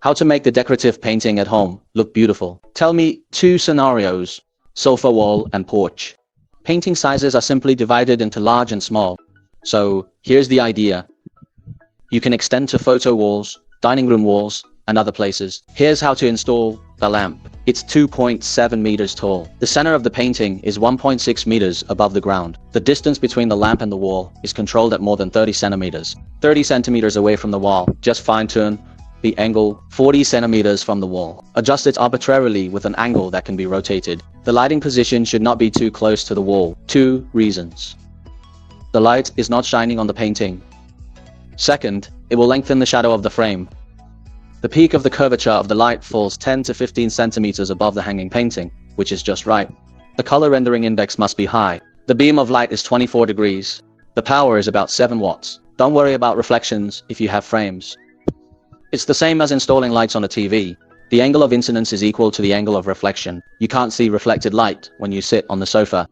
How to make the decorative painting at home look beautiful. Tell me 2 scenarios: sofa wall and porch. Painting sizes are simply divided into large and small. So, here's the idea. You can extend to photo walls, dining room walls, and other places. Here's how to install the lamp. It's 2.7 meters tall. The center of the painting is 1.6 meters above the ground. The distance between the lamp and the wall is controlled at more than 30 centimeters. 30 centimeters away from the wall, just fine-tune the angle 40 centimeters from the wall. Adjust it arbitrarily with an angle that can be rotated. The lighting position should not be too close to the wall. 2 reasons. The light is not shining on the painting. Second, it will lengthen the shadow of the frame. The peak of the curvature of the light falls 10 to 15 centimeters above the hanging painting, which is just right. The color rendering index must be high. The beam of light is 24 degrees. The power is about 7 watts. Don't worry about reflections if you have frames. It's the same as installing lights on a TV. The angle of incidence is equal to the angle of reflection. You can't see reflected light when you sit on the sofa.